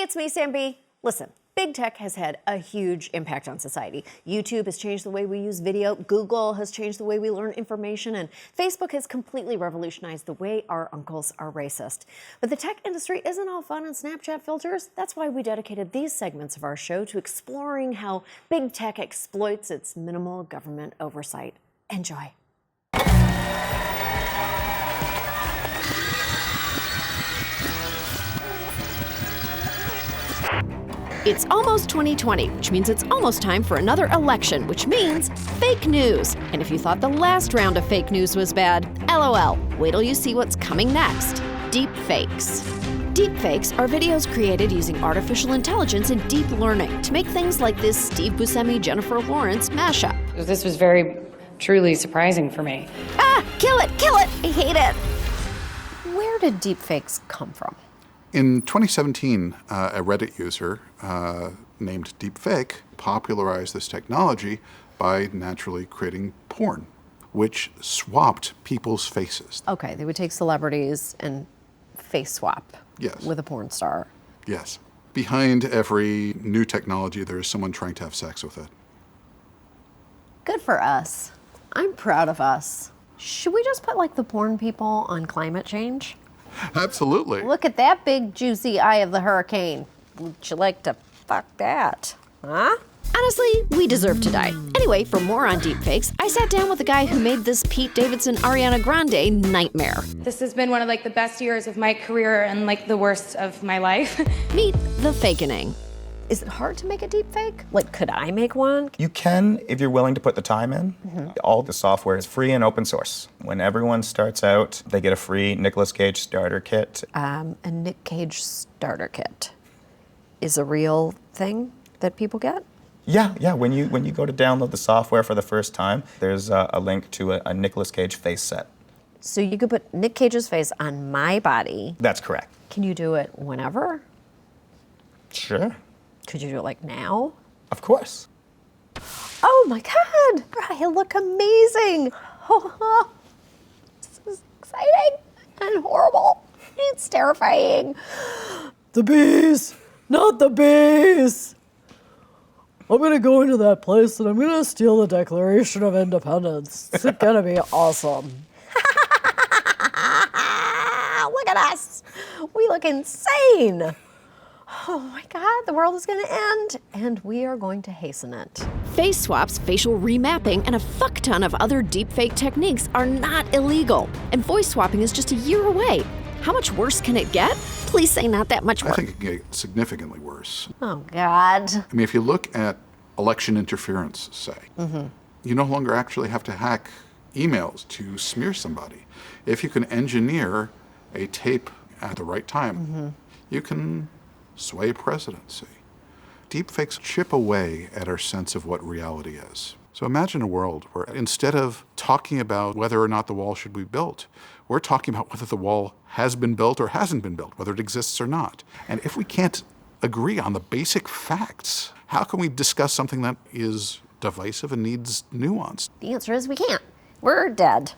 it's me, Sam B. Listen, big tech has had a huge impact on society. YouTube has changed the way we use video, Google has changed the way we learn information, and Facebook has completely revolutionized the way our uncles are racist. But the tech industry isn't all fun and Snapchat filters. That's why we dedicated these segments of our show to exploring how big tech exploits its minimal government oversight. Enjoy. It's almost 2020, which means it's almost time for another election, which means fake news. And if you thought the last round of fake news was bad, LOL, wait till you see what's coming next. Deepfakes. Deepfakes are videos created using artificial intelligence and deep learning to make things like this Steve Buscemi-Jennifer Lawrence mashup. This was very, truly surprising for me. Ah, kill it, I hate it. Where did deepfakes come from? In 2017, a Reddit user named Deepfake popularized this technology by naturally creating porn, which swapped people's faces. Okay, they would take celebrities and face swap Yes. with a porn star. Yes. Behind every new technology, there is someone trying to have sex with it. Good for us. I'm proud of us. Should we just put like the porn people on climate change? Absolutely. Look at that big juicy eye of the hurricane. Would you like to fuck that? Huh? Honestly, we deserve to die. Anyway, for more on deepfakes, I sat down with the guy who made this Pete Davidson Ariana Grande nightmare. This has been one of the best years of my career and the worst of my life. Meet the fakening. Is it hard to make a deepfake? Could I make one? You can if you're willing to put the time in. All the software is free and open source. When everyone starts out, they get a free Nicolas Cage starter kit. A Nick Cage starter kit is a real thing that people get? Yeah. When you go to download the software for the first time, there's a link to a Nicolas Cage face set. So you could put Nick Cage's face on my body. That's correct. Can you do it whenever? Sure. Could you do it now? Of course. Oh my God, I look amazing. This is exciting and horrible. It's terrifying. The bees, not the bees. I'm gonna go into that place and I'm gonna steal the Declaration of Independence. It's gonna be awesome. Look at us. We look insane. Oh my God, the world is gonna end, and we are going to hasten it. Face swaps, facial remapping, and a fuck ton of other deepfake techniques are not illegal. And voice swapping is just a year away. How much worse can it get? Please say not that much worse. I think it can get significantly worse. Oh God. I mean, if you look at election interference, say, you no longer actually have to hack emails to smear somebody. If you can engineer a tape at the right time, you can sway presidency. Deepfakes chip away at our sense of what reality is. So imagine a world where instead of talking about whether or not the wall should be built, we're talking about whether the wall has been built or hasn't been built, whether it exists or not. And if we can't agree on the basic facts, how can we discuss something that is divisive and needs nuance? The answer is we can't. We're dead.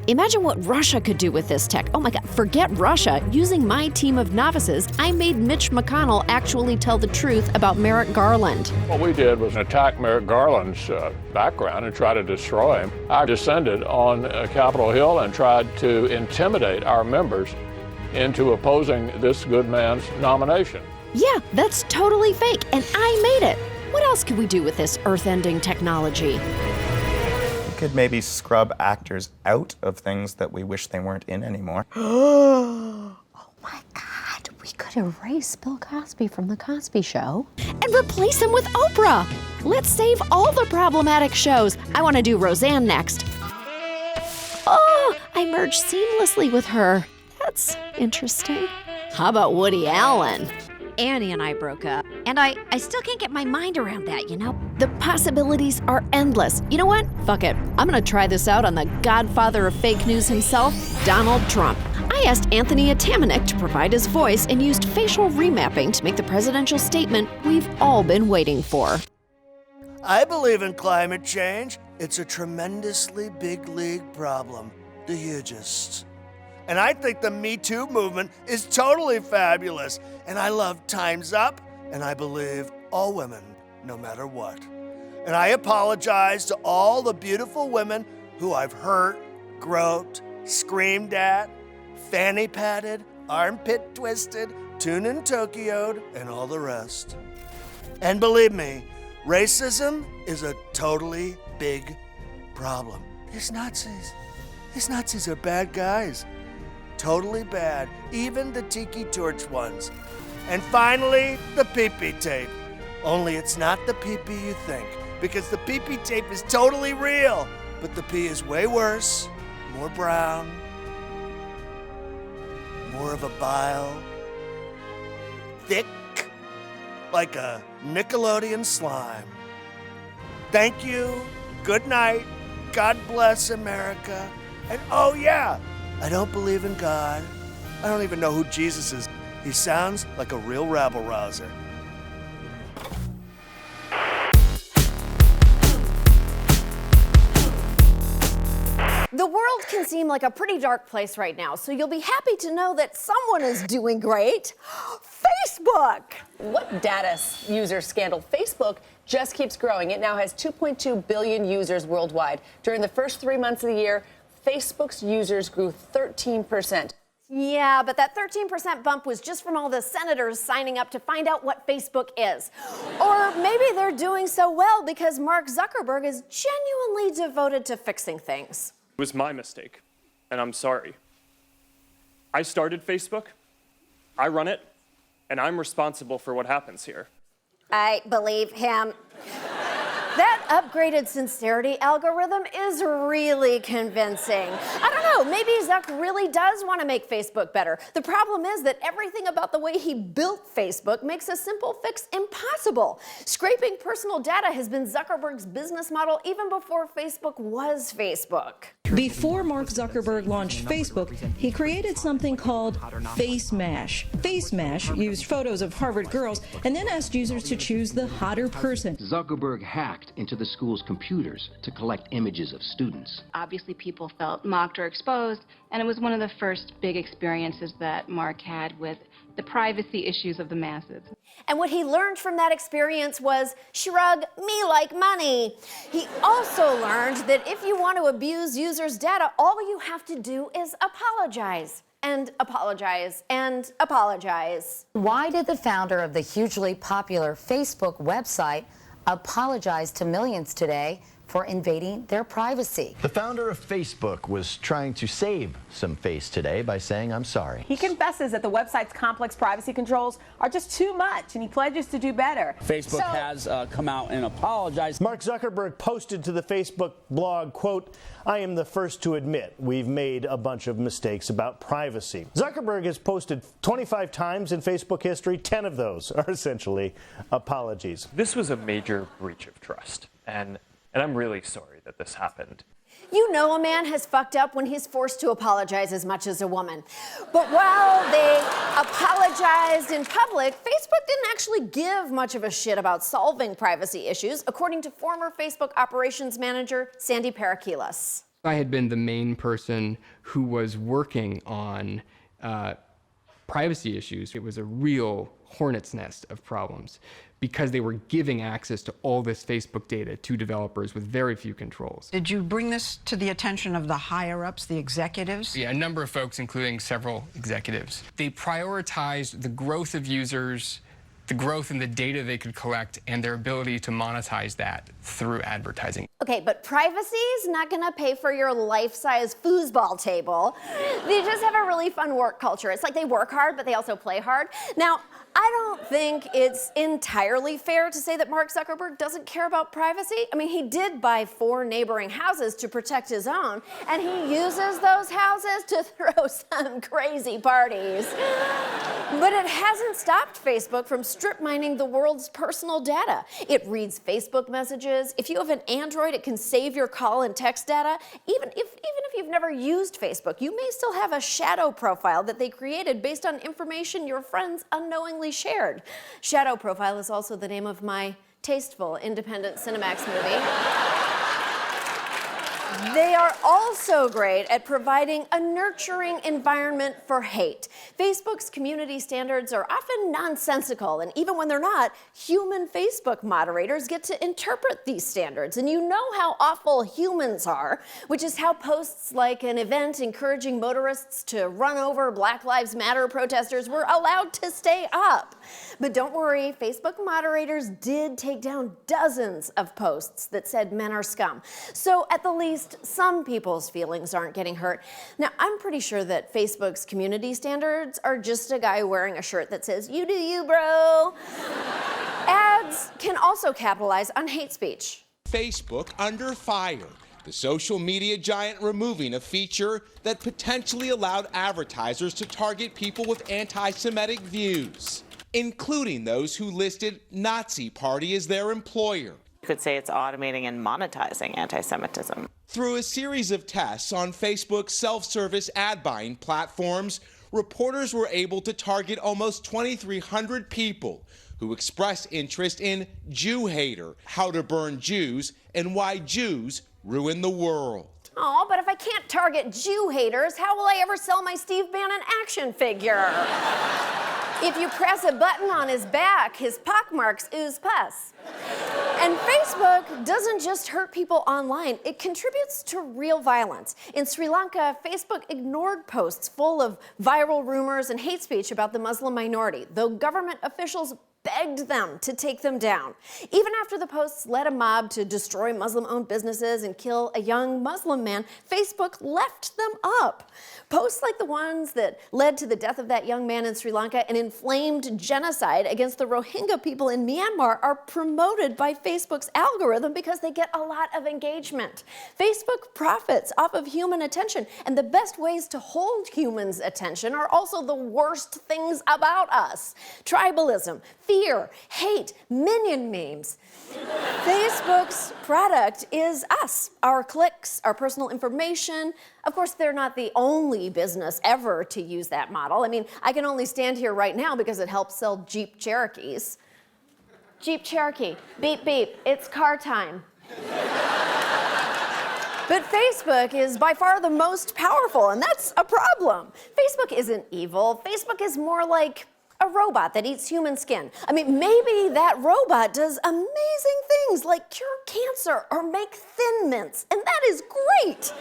Imagine what Russia could do with this tech. Oh my God, forget Russia. Using my team of novices, I made Mitch McConnell actually tell the truth about Merrick Garland. What we did was attack Merrick Garland's background and try to destroy him. I descended on Capitol Hill and tried to intimidate our members into opposing this good man's nomination. Yeah, that's totally fake, and I made it. What else could we do with this earth-ending technology? Could maybe scrub actors out of things that we wish they weren't in anymore. Oh my God, we could erase Bill Cosby from The Cosby Show and replace him with Oprah. Let's save all the problematic shows. I want to do Roseanne next. Oh, I merged seamlessly with her. That's interesting. How about Woody Allen? Annie and I broke up, and I still can't get my mind around that, you know? The possibilities are endless. You know what? Fuck it. I'm gonna try this out on the godfather of fake news himself, Donald Trump. I asked Anthony Atamanuik to provide his voice and used facial remapping to make the presidential statement we've all been waiting for. I believe in climate change. It's a tremendously big league problem. The hugest. And I think the Me Too movement is totally fabulous. And I love Time's Up, and I believe all women, no matter what. And I apologize to all the beautiful women who I've hurt, groped, screamed at, fanny patted, armpit twisted, tuned and Tokyo'd, and all the rest. And believe me, racism is a totally big problem. These Nazis are bad guys. Totally bad, even the tiki torch ones. And finally, the pee-pee tape. Only it's not the pee-pee you think, because the pee-pee tape is totally real, but the pee is way worse, more brown, more of a bile, thick, like a Nickelodeon slime. Thank you, good night, God bless America, and oh yeah, I don't believe in God. I don't even know who Jesus is. He sounds like a real rabble-rouser. The world can seem like a pretty dark place right now, so you'll be happy to know that someone is doing great. Facebook! What data user scandal? Facebook just keeps growing. It now has 2.2 billion users worldwide. During the first 3 months of the year, Facebook's users grew 13%. Yeah, but that 13% bump was just from all the senators signing up to find out what Facebook is. Or maybe they're doing so well because Mark Zuckerberg is genuinely devoted to fixing things. It was my mistake, and I'm sorry. I started Facebook, I run it, and I'm responsible for what happens here. I believe him. That upgraded sincerity algorithm is really convincing. I don't know, maybe Zuck really does want to make Facebook better. The problem is that everything about the way he built Facebook makes a simple fix impossible. Scraping personal data has been Zuckerberg's business model even before Facebook was Facebook. Before Mark Zuckerberg launched Facebook, he created something called Face Mash. Face Mash used photos of Harvard girls and then asked users to choose the hotter person. Zuckerberg hacked into the school's computers to collect images of students. Obviously, people felt mocked or exposed, and it was one of the first big experiences that Mark had with the privacy issues of the masses. And what he learned from that experience was, shrug, me like money. He also learned that if you want to abuse users' data, all you have to do is apologize. And apologize, and apologize. Why did the founder of the hugely popular Facebook website apologize to millions today for invading their privacy? The founder of Facebook was trying to save some face today by saying, "I'm sorry." He confesses that the website's complex privacy controls are just too much, and he pledges to do better. Facebook has come out and apologized. Mark Zuckerberg posted to the Facebook blog, quote, "I am the first to admit we've made a bunch of mistakes about privacy." Zuckerberg has posted 25 times in Facebook history. 10 of those are essentially apologies. This was a major breach of trust, and I'm really sorry that this happened. You know a man has fucked up when he's forced to apologize as much as a woman. But while they apologized in public, Facebook didn't actually give much of a shit about solving privacy issues, according to former Facebook operations manager Sandy Parakilas. I had been the main person who was working on privacy issues. It was a real hornet's nest of problems because they were giving access to all this Facebook data to developers with very few controls. Did you bring this to the attention of the higher-ups, the executives? Yeah, a number of folks, including several executives. They prioritized the growth of users, the growth in the data they could collect, and their ability to monetize that through advertising. Okay, but privacy is not gonna pay for your life-size foosball table. They just have a really fun work culture. It's like they work hard, but they also play hard. Now, I don't think it's entirely fair to say that Mark Zuckerberg doesn't care about privacy. I mean, he did buy 4 neighboring houses to protect his own, and he uses those houses to throw some crazy parties. But it hasn't stopped Facebook from strip mining the world's personal data. It reads Facebook messages. If you have an Android, it can save your call and text data. Even if you've never used Facebook, you may still have a shadow profile that they created based on information your friends unknowingly shared. Shadow Profile is also the name of my tasteful independent Cinemax movie. They are also great at providing a nurturing environment for hate. Facebook's community standards are often nonsensical, and even when they're not, human Facebook moderators get to interpret these standards. And you know how awful humans are, which is how posts like an event encouraging motorists to run over Black Lives Matter protesters were allowed to stay up. But don't worry, Facebook moderators did take down dozens of posts that said men are scum. So at the least, some people's feelings aren't getting hurt. Now, I'm pretty sure that Facebook's community standards are just a guy wearing a shirt that says, "You do you, bro." Ads can also capitalize on hate speech. Facebook under fire. The social media giant removing a feature that potentially allowed advertisers to target people with anti-Semitic views, including those who listed Nazi Party as their employer. You could say it's automating and monetizing anti-Semitism. Through a series of tests on Facebook's self-service ad buying platforms, reporters were able to target almost 2,300 people who expressed interest in Jew Hater, How to Burn Jews, and Why Jews Ruin the World. Oh, but if I can't target Jew haters, how will I ever sell my Steve Bannon action figure? If you press a button on his back, his pockmarks ooze pus. And Facebook doesn't just hurt people online, it contributes to real violence. In Sri Lanka, Facebook ignored posts full of viral rumors and hate speech about the Muslim minority, though government officials begged them to take them down. Even after the posts led a mob to destroy Muslim-owned businesses and kill a young Muslim man, Facebook left them up. Posts like the ones that led to the death of that young man in Sri Lanka and inflamed genocide against the Rohingya people in Myanmar are promoted by Facebook's algorithm because they get a lot of engagement. Facebook profits off of human attention, and the best ways to hold humans' attention are also the worst things about us. Tribalism, fear, hate, minion memes. Facebook's product is us, our clicks, our personal information. Of course, they're not the only business ever to use that model. I mean, I can only stand here right now because it helps sell Jeep Cherokees. Jeep Cherokee, beep, beep, it's car time. But Facebook is by far the most powerful, and that's a problem. Facebook isn't evil. Facebook is more like a robot that eats human skin. I mean, maybe that robot does amazing things like cure cancer or make Thin Mints, and that is great.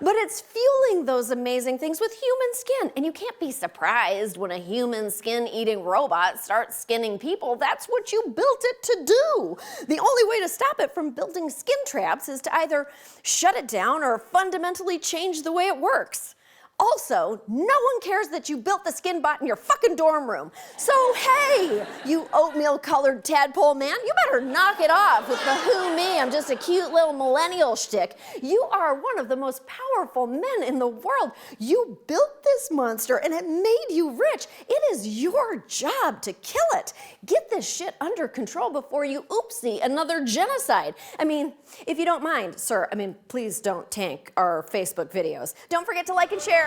But it's fueling those amazing things with human skin. And you can't be surprised when a human skin-eating robot starts skinning people. That's what you built it to do. The only way to stop it from building skin traps is to either shut it down or fundamentally change the way it works. Also, no one cares that you built the skin bot in your fucking dorm room. So, hey, you oatmeal-colored tadpole man, you better knock it off with the who me, I'm just a cute little millennial shtick. You are one of the most powerful men in the world. You built this monster and it made you rich. It is your job to kill it. Get this shit under control before you oopsie another genocide. I mean, if you don't mind, sir, please don't tank our Facebook videos. Don't forget to like and share.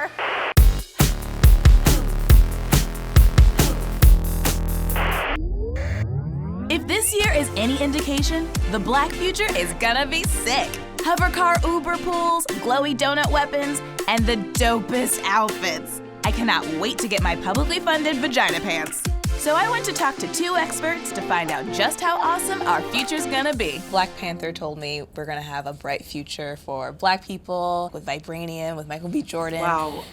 If this year is any indication, the Black future is gonna be sick. Hovercar Uber pools, glowy donut weapons, and the dopest outfits. I cannot wait to get my publicly funded vagina pants. So I went to talk to 2 experts to find out just how awesome our future's gonna be. Black Panther told me we're gonna have a bright future for Black people, with Vibranium, with Michael B. Jordan. Wow,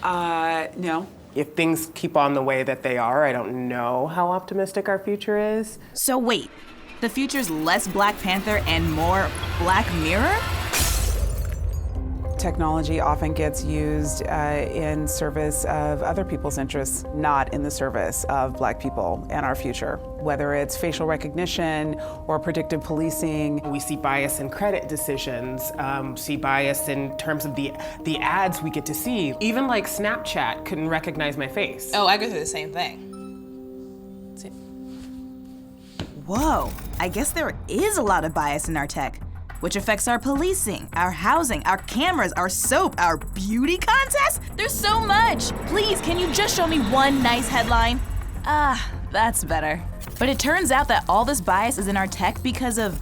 no. If things keep on the way that they are, I don't know how optimistic our future is. So wait, the future's less Black Panther and more Black Mirror? Technology often gets used in service of other people's interests, not in the service of Black people and our future. Whether it's facial recognition or predictive policing. We see bias in credit decisions, see bias in terms of the ads we get to see. Even like Snapchat couldn't recognize my face. Oh, I go through the same thing. Whoa, I guess there is a lot of bias in our tech, which affects our policing, our housing, our cameras, our soap, our beauty contests. There's so much. Please, can you just show me one nice headline? Ah, that's better. But it turns out that all this bias is in our tech because of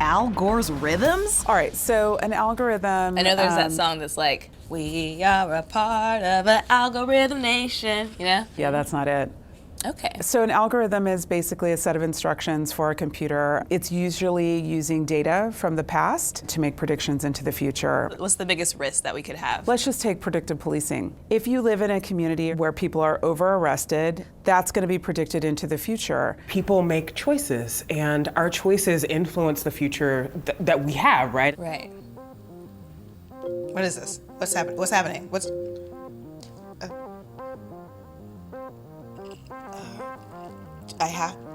Al Gore's rhythms? All right, so an algorithm. I know there's that song that's like, we are a part of an algorithm nation, you know? Yeah, that's not it. Okay. So an algorithm is basically a set of instructions for a computer. It's usually using data from the past to make predictions into the future. What's the biggest risk that we could have? Let's just take predictive policing. If you live in a community where people are over-arrested, that's going to be predicted into the future. People make choices, and our choices influence the future that we have, right? Right. What is this? What's happening?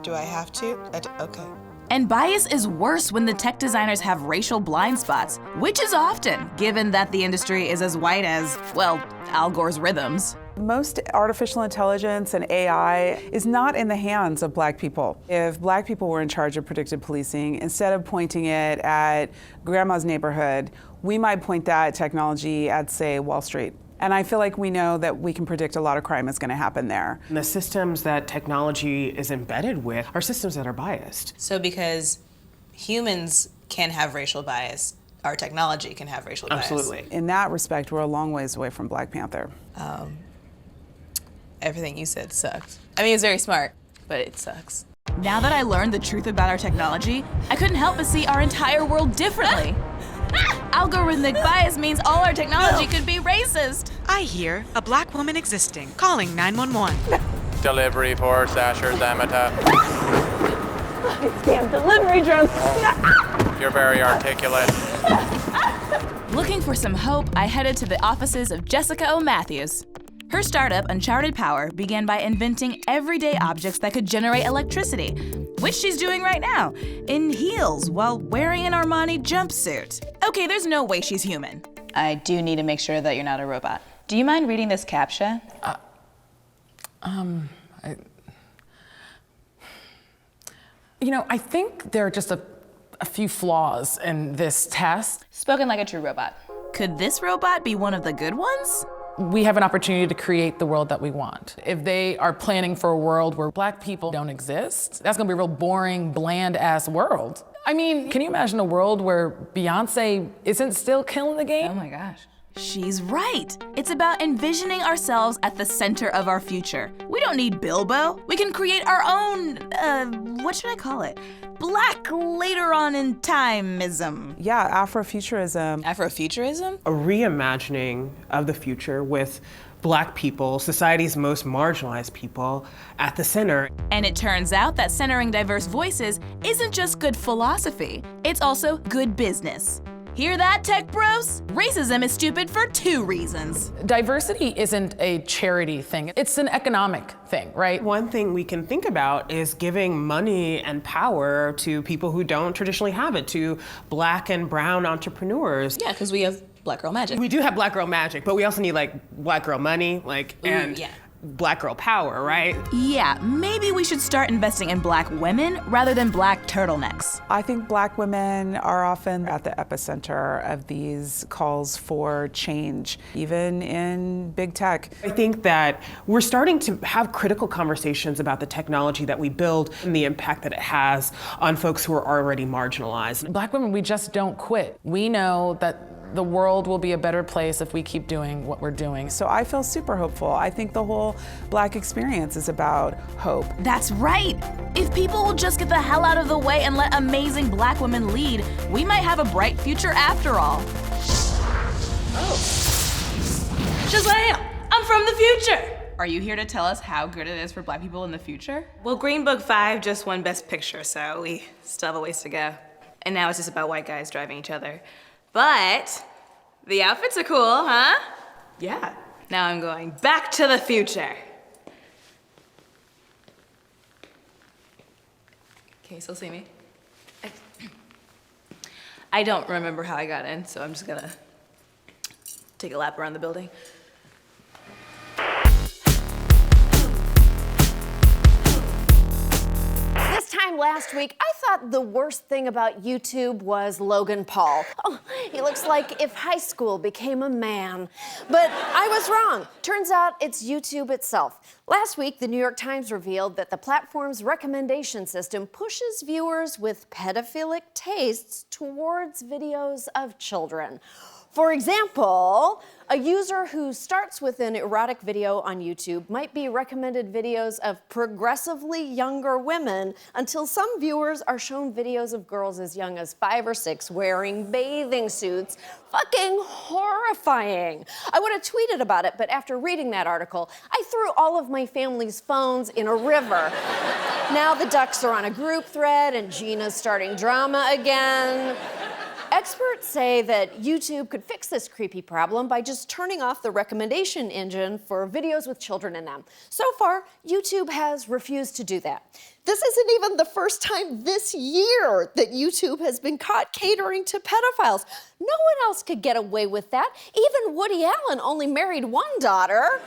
Do I have to? Okay. And bias is worse when the tech designers have racial blind spots, which is often, given that the industry is as white as, well, Al Gore's rhythms. Most artificial intelligence and AI is not in the hands of black people. If black people were in charge of predictive policing, instead of pointing it at grandma's neighborhood, we might point that technology at, say, Wall Street. And I feel like we know that we can predict a lot of crime is going to happen there. And the systems that technology is embedded with are systems that are biased. So because humans can have racial bias, our technology can have racial bias. Absolutely. In that respect, we're a long ways away from Black Panther. Everything you said sucked. I mean, it's very smart, but it sucks. Now that I learned the truth about our technology, I couldn't help but see our entire world differently. Algorithmic bias means all our technology could be racist. I hear a black woman existing. Calling 911. Delivery for Sasher Samantha. Damn delivery drones. You're very articulate. Looking for some hope, I headed to the offices of Jessica O. Matthews. Her startup, Uncharted Power, began by inventing everyday objects that could generate electricity, which she's doing right now, in heels while wearing an Armani jumpsuit. Okay, there's no way she's human. I do need to make sure that you're not a robot. Do you mind reading this CAPTCHA? I think there are just a few flaws in this test. Spoken like a true robot. Could this robot be one of the good ones? We have an opportunity to create the world that we want. If they are planning for a world where black people don't exist, that's gonna be a real boring, bland-ass world. I mean, can you imagine a world where Beyonce isn't still killing the game? Oh my gosh. She's right. It's about envisioning ourselves at the center of our future. We don't need Bilbo. We can create our own, what should I call it? Black later on in timeism. Yeah, Afrofuturism. Afrofuturism? A reimagining of the future with black people, society's most marginalized people, at the center. And it turns out that centering diverse voices isn't just good philosophy, it's also good business. Hear that, tech bros? Racism is stupid for 2 reasons. Diversity isn't a charity thing, it's an economic thing, right? One thing we can think about is giving money and power to people who don't traditionally have it, to black and brown entrepreneurs. Yeah, because we have Black Girl Magic. We do have Black Girl Magic, but we also need Black Girl money, and yeah. Black Girl power, right? Yeah, maybe we should start investing in black women rather than black turtlenecks. I think black women are often at the epicenter of these calls for change, even in big tech. I think that we're starting to have critical conversations about the technology that we build and the impact that it has on folks who are already marginalized. Black women, we just don't quit. We know that the world will be a better place if we keep doing what we're doing. So I feel super hopeful. I think the whole Black experience is about hope. That's right. If people will just get the hell out of the way and let amazing black women lead, we might have a bright future after all. Oh. Shazam! I'm from the future! Are you here to tell us how good it is for black people in the future? Well, Green Book 5 just won Best Picture, so we still have a ways to go. And now it's just about white guys driving each other. But the outfits are cool, huh? Yeah. Now I'm going back to the future. Can you still see me? I don't remember how I got in, so I'm just gonna take a lap around the building. This time time last week, I thought the worst thing about YouTube was Logan Paul. Oh, he looks like if high school became a man. But I was wrong. Turns out it's YouTube itself. Last week, the New York Times revealed that the platform's recommendation system pushes viewers with pedophilic tastes towards videos of children. For example, a user who starts with an erotic video on YouTube might be recommended videos of progressively younger women until some viewers are shown videos of girls as young as 5 or 6 wearing bathing suits. Fucking horrifying. I would have tweeted about it, but after reading that article, I threw all of my family's phones in a river. Now the ducks are on a group thread and Gina's starting drama again. Experts say that YouTube could fix this creepy problem by just turning off the recommendation engine for videos with children in them. So far, YouTube has refused to do that. This isn't even the first time this year that YouTube has been caught catering to pedophiles. No one else could get away with that. Even Woody Allen only married one daughter.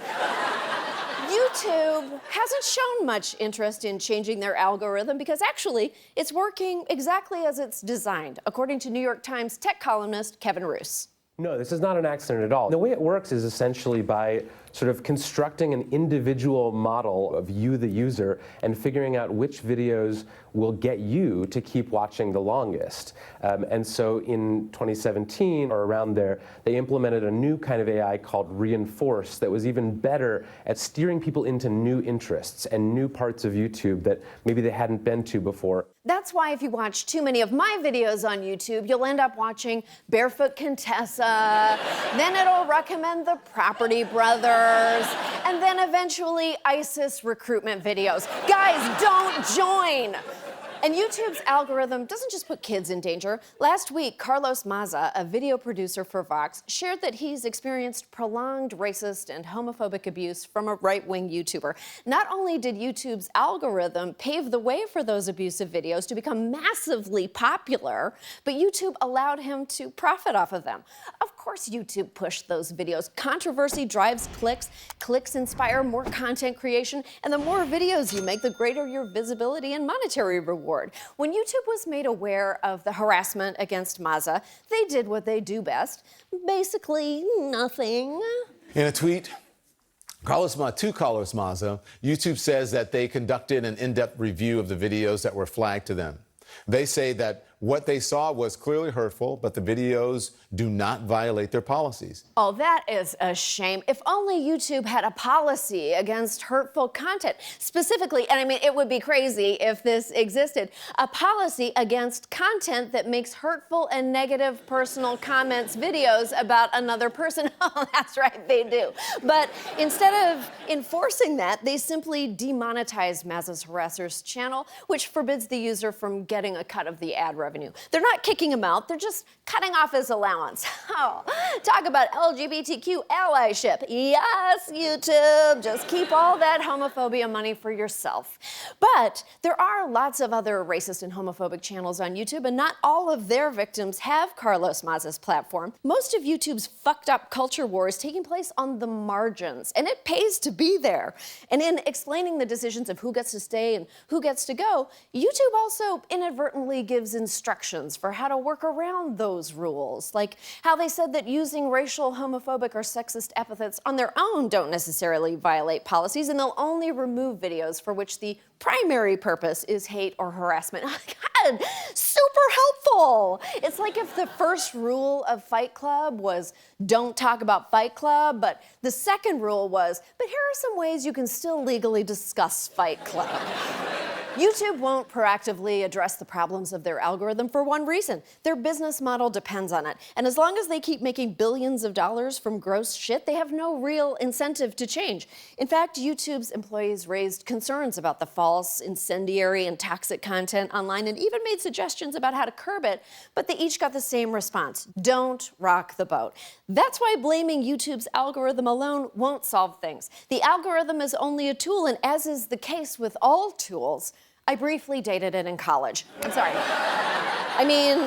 YouTube hasn't shown much interest in changing their algorithm because actually it's working exactly as it's designed, according to New York Times tech columnist Kevin Roose. No, this is not an accident at all. The way it works is essentially by sort of constructing an individual model of you, the user, and figuring out which videos will get you to keep watching the longest. And so in 2017 or around there, they implemented a new kind of AI called Reinforce that was even better at steering people into new interests and new parts of YouTube that maybe they hadn't been to before. That's why if you watch too many of my videos on YouTube, you'll end up watching Barefoot Contessa, then it'll recommend the Property Brothers, and then eventually ISIS recruitment videos. Guys, don't join! And YouTube's algorithm doesn't just put kids in danger. Last week, Carlos Maza, a video producer for Vox, shared that he's experienced prolonged racist and homophobic abuse from a right-wing YouTuber. Not only did YouTube's algorithm pave the way for those abusive videos to become massively popular, but YouTube allowed him to profit off of them. Of course, YouTube pushed those videos. Controversy drives clicks, clicks inspire more content creation, and the more videos you make, the greater your visibility and monetary reward. When YouTube was made aware of the harassment against Maza, they did what they do best, basically nothing. In a tweet, Carlos Maza, YouTube says that they conducted an in-depth review of the videos that were flagged to them. They say that what they saw was clearly hurtful, but the videos do not violate their policies. Oh, that is a shame. If only YouTube had a policy against hurtful content. Specifically, and I mean, it would be crazy if this existed, a policy against content that makes hurtful and negative personal comments videos about another person. Oh, that's right, they do. But instead of enforcing that, they simply demonetize Maza's harasser's channel, which forbids the user from getting a cut of the ad revenue. They're not kicking him out, they're just cutting off his allowance. Oh, talk about LGBTQ allyship. Yes, YouTube, just keep all that homophobia money for yourself. But there are lots of other racist and homophobic channels on YouTube, and not all of their victims have Carlos Maza's platform. Most of YouTube's fucked up culture war is taking place on the margins, and it pays to be there. And in explaining the decisions of who gets to stay and who gets to go, YouTube also inadvertently gives instructions for how to work around those rules, like how they said that using racial, homophobic, or sexist epithets on their own don't necessarily violate policies, and they'll only remove videos for which the primary purpose is hate or harassment. God, super helpful. It's like if the first rule of Fight Club was don't talk about Fight Club, but the second rule was, but here are some ways you can still legally discuss Fight Club. YouTube won't proactively address the problems of their algorithm for one reason. Their business model depends on it. And as long as they keep making billions of dollars from gross shit, they have no real incentive to change. In fact, YouTube's employees raised concerns about the false, incendiary, and toxic content online and even made suggestions about how to curb it, but they each got the same response: don't rock the boat. That's why blaming YouTube's algorithm alone won't solve things. The algorithm is only a tool, and as is the case with all tools, I briefly dated it in college. I'm sorry. I mean,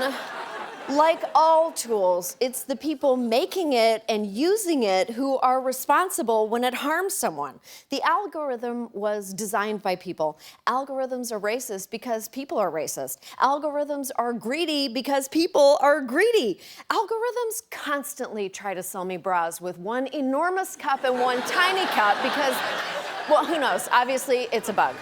Like all tools, it's the people making it and using it who are responsible when it harms someone. The algorithm was designed by people. Algorithms are racist because people are racist. Algorithms are greedy because people are greedy. Algorithms constantly try to sell me bras with one enormous cup and one tiny cup because, well, who knows? Obviously, it's a bug.